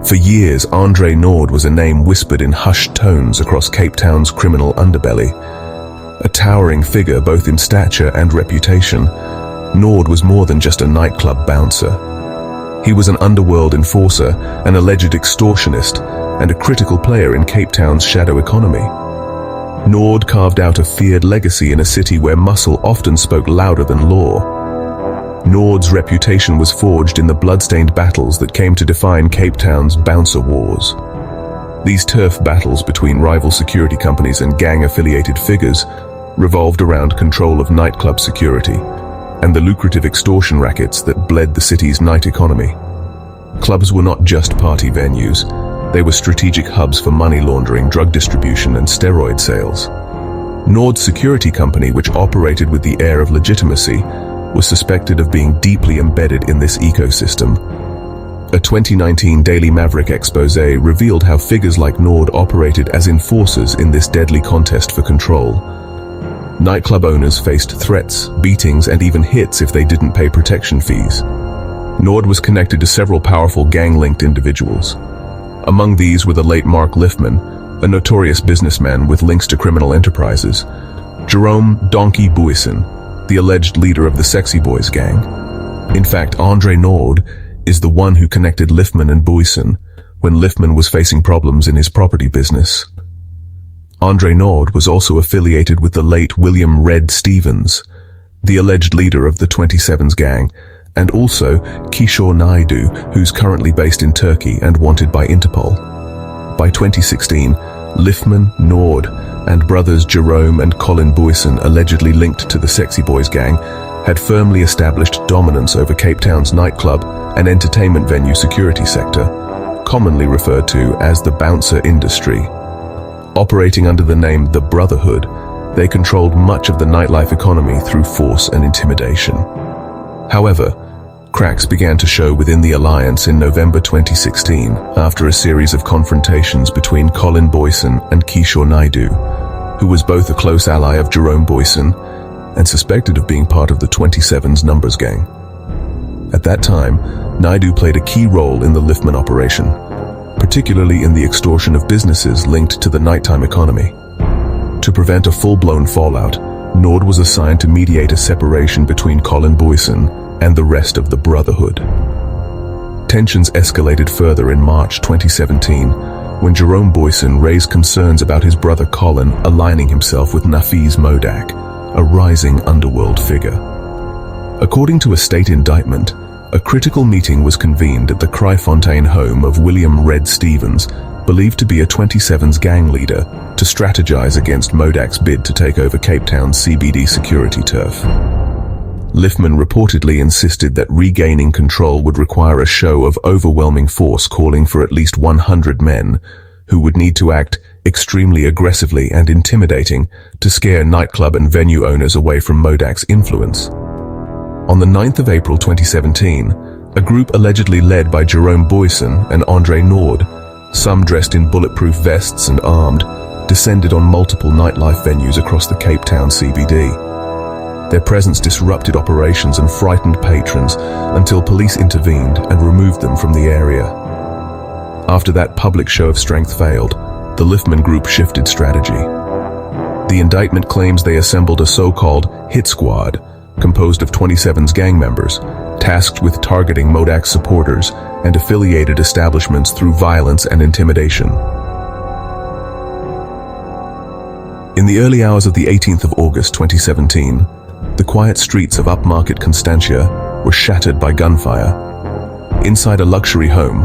For years, Andre Naude was a name whispered in hushed tones across Cape Town's criminal underbelly. A towering figure both in stature and reputation, Naude was more than just a nightclub bouncer. He was an underworld enforcer, an alleged extortionist, and a critical player in Cape Town's shadow economy. Naude carved out a feared legacy in a city where muscle often spoke louder than law. Naude's reputation was forged in the blood-stained battles that came to define Cape Town's bouncer wars. These turf battles between rival security companies and gang-affiliated figures revolved around control of nightclub security and the lucrative extortion rackets that bled the city's night economy. Clubs were not just party venues, they were strategic hubs for money laundering, drug distribution, and steroid sales. Naude's security company, which operated with the air of legitimacy, was suspected of being deeply embedded in this ecosystem. A 2019 Daily Maverick expose revealed how figures like Naude operated as enforcers in this deadly contest for control. Nightclub owners faced threats, beatings, and even hits if they didn't pay protection fees. Naude was connected to several powerful gang-linked individuals. Among these were the late Mark Liffman, a notorious businessman with links to criminal enterprises, Jerome Donkey Buisson, the alleged leader of the Sexy Boys gang. In fact, Andre Naude is the one who connected Liffman and Buisson when Liffman was facing problems in his property business. Andre Naude was also affiliated with the late William Red Stevens, the alleged leader of the 27s gang, and also Kishore Naidu, who's currently based in Turkey and wanted by Interpol. By 2016, Liffman, Naude, and brothers Jerome and Colin Buisson, allegedly linked to the Sexy Boys gang, had firmly established dominance over Cape Town's nightclub and entertainment venue security sector, commonly referred to as the bouncer industry. Operating under the name The Brotherhood, they controlled much of the nightlife economy through force and intimidation. However, cracks began to show within the alliance in November 2016 after a series of confrontations between Colin Buisson and Kishore Naidu, who was both a close ally of Jerome Buisson and suspected of being part of the 27's numbers gang. At that time, Naidu played a key role in the Liffman operation, particularly in the extortion of businesses linked to the nighttime economy. To prevent a full-blown fallout, Naude was assigned to mediate a separation between Colin Buisson and the rest of the Brotherhood. Tensions escalated further in March 2017 when Jerome Buisson raised concerns about his brother Colin aligning himself with Nafiz Modak, a rising underworld figure. According to a state indictment, a critical meeting was convened at the Kryfontein home of William Red Stevens, believed to be a 27's gang leader, to strategize against Modak's bid to take over Cape Town's CBD security turf. Liffman reportedly insisted that regaining control would require a show of overwhelming force, calling for at least 100 men, who would need to act extremely aggressively and intimidating to scare nightclub and venue owners away from Modak's influence. On the 9th of April 2017, a group allegedly led by Jerome Buisson and Andre Naude, some dressed in bulletproof vests and armed, descended on multiple nightlife venues across the Cape Town CBD. Their presence disrupted operations and frightened patrons until police intervened and removed them from the area. After that public show of strength failed, the Liffman group shifted strategy. The indictment claims they assembled a so-called hit squad, composed of 27's gang members, tasked with targeting Modak's supporters and affiliated establishments through violence and intimidation. In the early hours of the 18th of August 2017, the quiet streets of upmarket Constantia were shattered by gunfire. Inside a luxury home,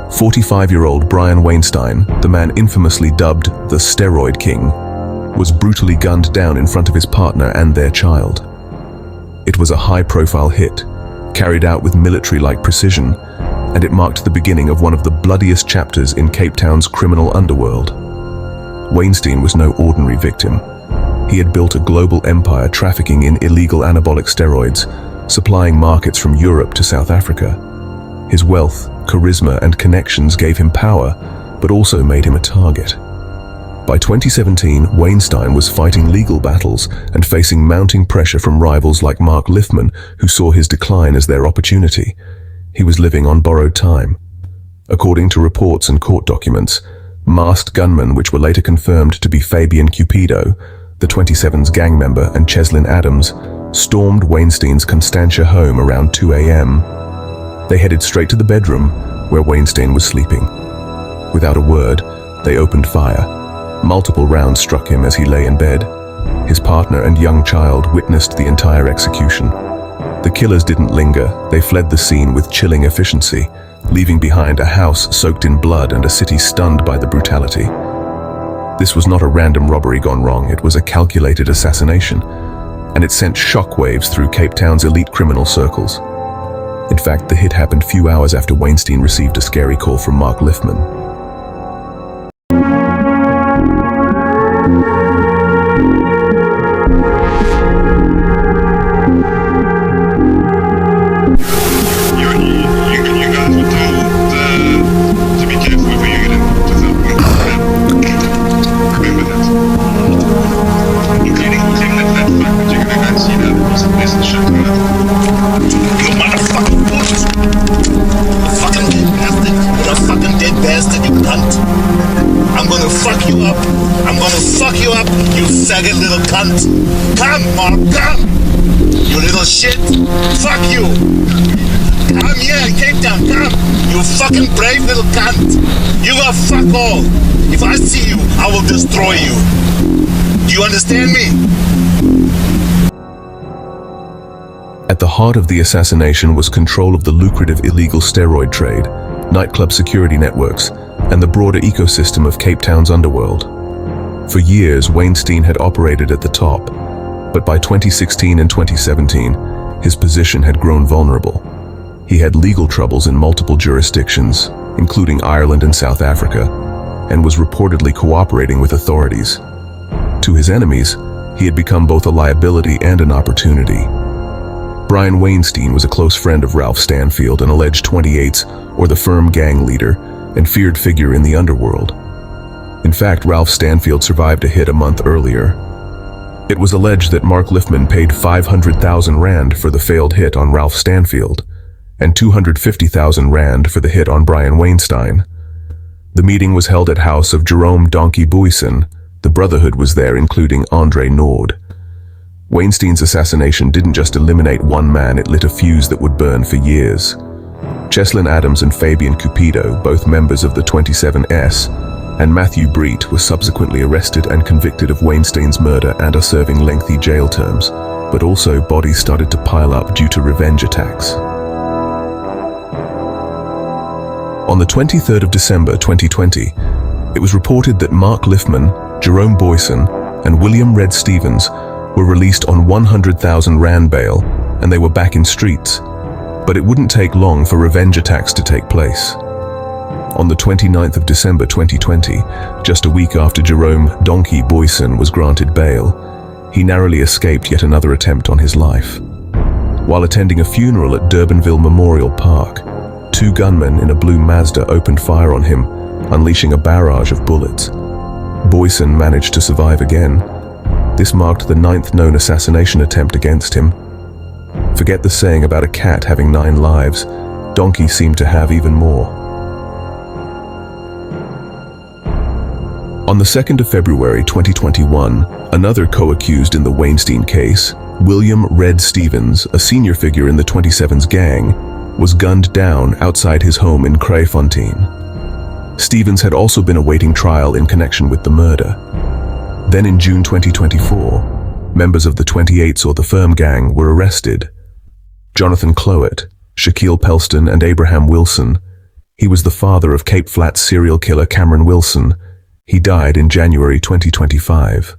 45-year-old Brian Weinstein, the man infamously dubbed the Steroid King, was brutally gunned down in front of his partner and their child. It was a high-profile hit, carried out with military-like precision, and it marked the beginning of one of the bloodiest chapters in Cape Town's criminal underworld. Weinstein was no ordinary victim. He had built a global empire trafficking in illegal anabolic steroids, supplying markets from Europe to South Africa. His wealth, charisma, and connections gave him power, but also made him a target. By 2017, Weinstein was fighting legal battles and facing mounting pressure from rivals like Mark Liffman, who saw his decline as their opportunity. He was living on borrowed time. According to reports and court documents, masked gunmen, which were later confirmed to be Fabian Cupido, the 27's gang member, and Cheslin Adams, stormed Weinstein's Constantia home around 2 a.m. They headed straight to the bedroom where Weinstein was sleeping. Without a word, they opened fire. Multiple rounds struck him as he lay in bed. His partner and young child witnessed the entire execution. The killers didn't linger. They fled the scene with chilling efficiency, leaving behind a house soaked in blood and a city stunned by the brutality. This was not a random robbery gone wrong. It was a calculated assassination, and it sent shockwaves through Cape Town's elite criminal circles. In fact, the hit happened few hours after Weinstein received a scary call from Mark Liffman. Faggot little cunt. Come, Mark, come! You little shit. Fuck you! Come here in Cape Town, come! You fucking brave little cunt! You got fuck all! If I see you, I will destroy you! Do you understand me? At the heart of the assassination was control of the lucrative illegal steroid trade, nightclub security networks, and the broader ecosystem of Cape Town's underworld. For years, Weinstein had operated at the top, but by 2016 and 2017, his position had grown vulnerable. He had legal troubles in multiple jurisdictions, including Ireland and South Africa, and was reportedly cooperating with authorities. To his enemies, he had become both a liability and an opportunity. Brian Weinstein was a close friend of Ralph Stanfield, an alleged 28's, or the firm gang leader, and feared figure in the underworld. In fact, Ralph Stanfield survived a hit a month earlier. It was alleged that Mark Liffman paid 500,000 rand for the failed hit on Ralph Stanfield, and 250,000 rand for the hit on Brian Weinstein. The meeting was held at house of Jerome Donkey Boyson. The Brotherhood was there, including Andre Naude. Weinstein's assassination didn't just eliminate one man, it lit a fuse that would burn for years. Cheslin Adams and Fabian Cupido, both members of the 27S, and Matthew Breet were subsequently arrested and convicted of Weinstein's murder and are serving lengthy jail terms, but also bodies started to pile up due to revenge attacks. On the 23rd of December 2020, it was reported that Mark Liffman, Jerome Boyson, and William Red Stevens were released on 100,000 rand bail, and they were back in streets. But it wouldn't take long for revenge attacks to take place. On the 29th of December 2020, just a week after Jerome Donkey Boyson was granted bail, he narrowly escaped yet another attempt on his life. While attending a funeral at Durbanville Memorial Park, two gunmen in a blue Mazda opened fire on him, unleashing a barrage of bullets. Boyson managed to survive again. This marked the 9th known assassination attempt against him. Forget the saying about a cat having 9 lives. Donkey seemed to have even more. On the 2nd of February 2021, another co-accused in the Weinstein case, William Red Stevens, a senior figure in the 27's gang, was gunned down outside his home in Kraaifontein. Stevens had also been awaiting trial in connection with the murder. Then in June 2024, members of the 28's or the firm gang were arrested. Jonathan Clowett, Shaquille Pelston and Abraham Wilson. He was the father of Cape Flats serial killer Cameron Wilson. He died in January 2025.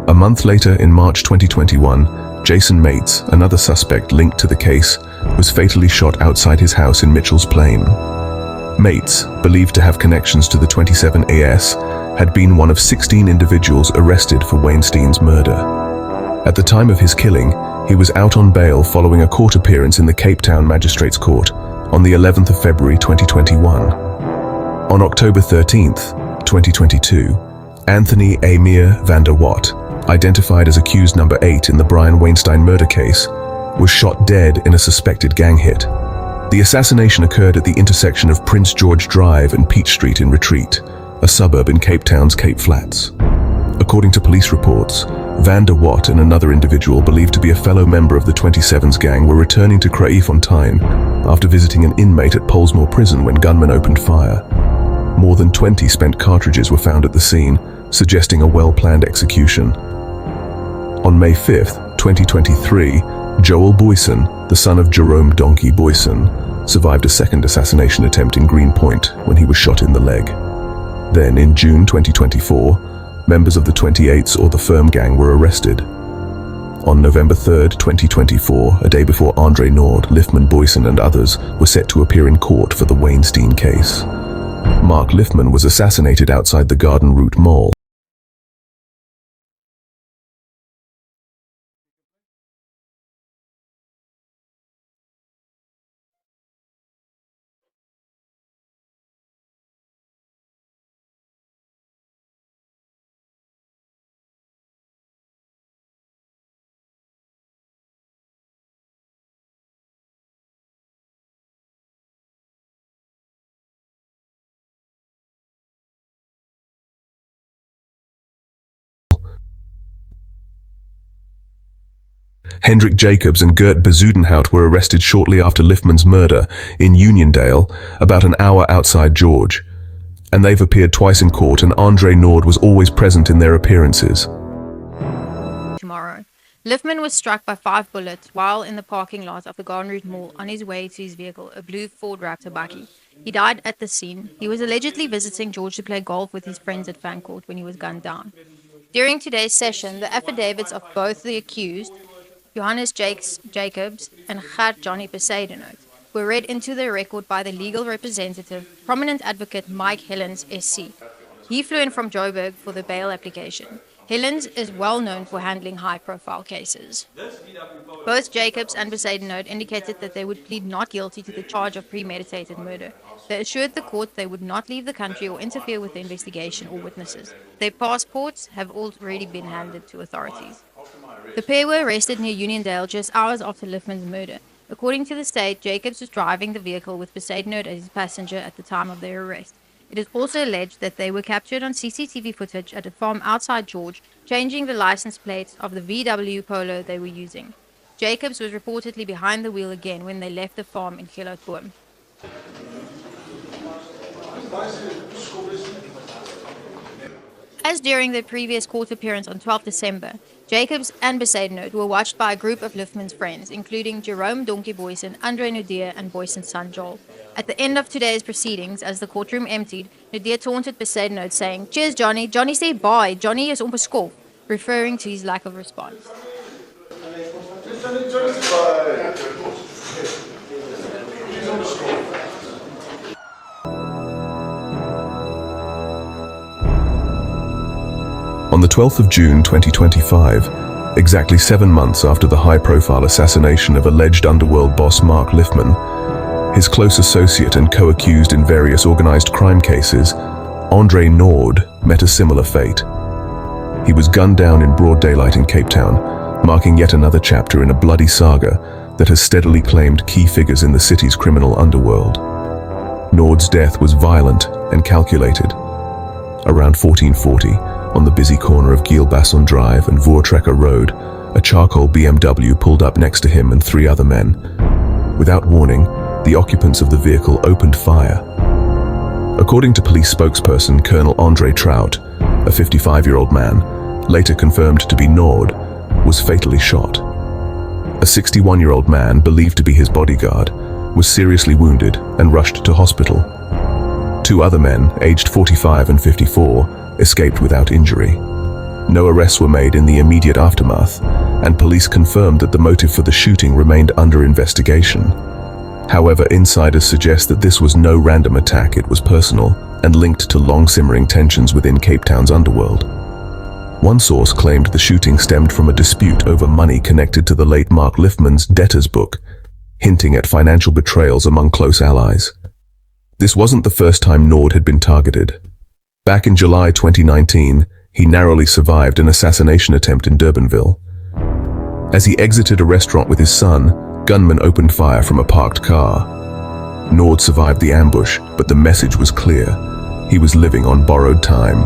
A month later, in March 2021, Jason Mates, another suspect linked to the case, was fatally shot outside his house in Mitchell's Plain. Mates, believed to have connections to the 27AS, had been one of 16 individuals arrested for Weinstein's murder. At the time of his killing, he was out on bail following a court appearance in the Cape Town Magistrates Court on the 11th of February 2021. On October 13th, 2022, Anthony Amir van der Watt, identified as accused number 8 in the Brian Weinstein murder case, was shot dead in a suspected gang hit. The assassination occurred at the intersection of Prince George Drive and Peach Street in Retreat, a suburb in Cape Town's Cape Flats. According to police reports, Van der Watt and another individual believed to be a fellow member of the 27s gang were returning to Kraaifontein after visiting an inmate at Polesmoor prison when gunmen opened fire. More than 20 spent cartridges were found at the scene, suggesting a well-planned execution. On May 5, 2023, Joel Boyson, the son of Jerome Donkey Boyson, survived a second assassination attempt in Greenpoint when he was shot in the leg. Then, in June 2024, members of the 28s or the Firm Gang were arrested. On November 3, 2024, a day before Andre Naude, Liftman Boyson and others were set to appear in court for the Weinstein case. Mark Liftman was assassinated outside the Garden Route Mall. Hendrik Jacobs and Gert Bezuidenhout were arrested shortly after Liftman's murder in Uniondale, about an hour outside George. And they've appeared twice in court, and Andre Naude was always present in their appearances. Tomorrow, Liftman was struck by 5 bullets while in the parking lot of the Garden Route Mall on his way to his vehicle, a blue Ford Raptor buggy. He died at the scene. He was allegedly visiting George to play golf with his friends at Fancourt when he was gunned down. During today's session, the affidavits of both the accused, Johannes Jacobs and Gert Johnny Bezuidenhout, were read into the record by the legal representative, prominent advocate Mike Hellens, SC. He flew in from Joburg for the bail application. Hellens is well known for handling high-profile cases. Both Jacobs and Bezuidenhout indicated that they would plead not guilty to the charge of premeditated murder. They assured the court they would not leave the country or interfere with the investigation or witnesses. Their passports have already been handed to authorities. The pair were arrested near Uniondale just hours after Liftman's murder. According to the state, Jacobs was driving the vehicle with Bezuidenhout as his passenger at the time of their arrest. It is also alleged that they were captured on CCTV footage at a farm outside George, changing the license plates of the VW Polo they were using. Jacobs was reportedly behind the wheel again when they left the farm in Gelotboom. As during their previous court appearance on 12 December, Jacobs and Bezuidenhout were watched by a group of Liftman's friends, including Jerome Donkey Boyson, Andre Naude, and Boyson's son Joel. At the end of today's proceedings, as the courtroom emptied, Naude taunted Bezuidenhout, saying, "Cheers, Johnny. Johnny say bye. Johnny is onbeskof," referring to his lack of response. On the 12th of June 2025, exactly 7 months after the high-profile assassination of alleged underworld boss Mark Liftman, his close associate and co-accused in various organized crime cases, Andre Naude met a similar fate. He was gunned down in broad daylight in Cape Town, marking yet another chapter in a bloody saga that has steadily claimed key figures in the city's criminal underworld. Naude's death was violent and calculated. Around 1440, on the busy corner of Gielbasson Drive and Voortrekker Road, a charcoal BMW pulled up next to him and 3 other men. Without warning, the occupants of the vehicle opened fire. According to police spokesperson Colonel Andre Trout, a 55-year-old man, later confirmed to be Naude, was fatally shot. A 61-year-old man, believed to be his bodyguard, was seriously wounded and rushed to hospital. 2 other men, aged 45 and 54, escaped without injury. No arrests were made in the immediate aftermath, and police confirmed that the motive for the shooting remained under investigation. However, insiders suggest that this was no random attack, it was personal and linked to long-simmering tensions within Cape Town's underworld. One source claimed the shooting stemmed from a dispute over money connected to the late Mark Liftman's debtors book, hinting at financial betrayals among close allies. This wasn't the first time Naude had been targeted. Back in July 2019, he narrowly survived an assassination attempt in Durbanville. As he exited a restaurant with his son, gunmen opened fire from a parked car. Naude survived the ambush, but the message was clear. He was living on borrowed time.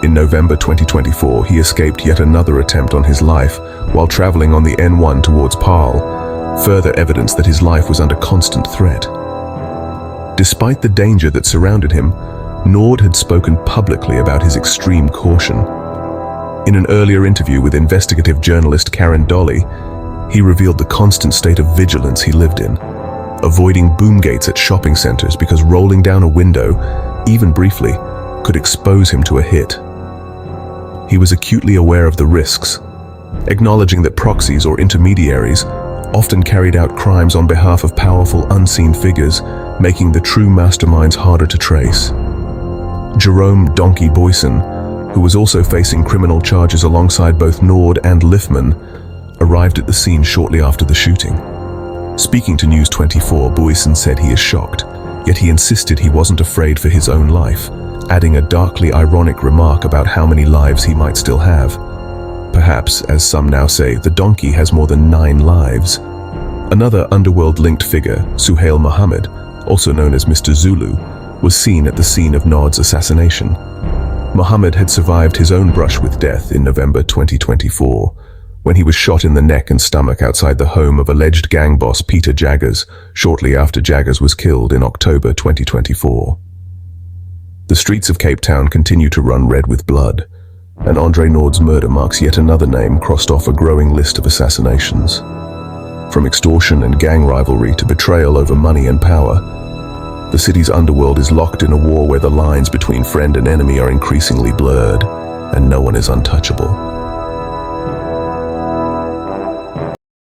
In November 2024, he escaped yet another attempt on his life while traveling on the N1 towards Paarl, further evidence that his life was under constant threat. Despite the danger that surrounded him, Naude had spoken publicly about his extreme caution. In an earlier interview with investigative journalist Karen Dolly, he revealed the constant state of vigilance he lived in, avoiding boom gates at shopping centers because rolling down a window, even briefly, could expose him to a hit. He was acutely aware of the risks, acknowledging that proxies or intermediaries often carried out crimes on behalf of powerful unseen figures, making the true masterminds harder to trace. Jerome "Donkey" Boyson, who was also facing criminal charges alongside both Naude and Liffman, arrived at the scene shortly after the shooting. Speaking to News 24, Boyson said he is shocked, yet he insisted he wasn't afraid for his own life, adding a darkly ironic remark about how many lives he might still have. Perhaps, as some now say, the donkey has more than 9 lives. Another underworld-linked figure, Suhail Mohammed, also known as Mr. Zulu, was seen at the scene of Naude's assassination. Mohammed had survived his own brush with death in November 2024, when he was shot in the neck and stomach outside the home of alleged gang boss Peter Jaggers, shortly after Jaggers was killed in October 2024. The streets of Cape Town continue to run red with blood, and Andre Naude's murder marks yet another name crossed off a growing list of assassinations. From extortion and gang rivalry to betrayal over money and power, the city's underworld is locked in a war where the lines between friend and enemy are increasingly blurred, and no one is untouchable.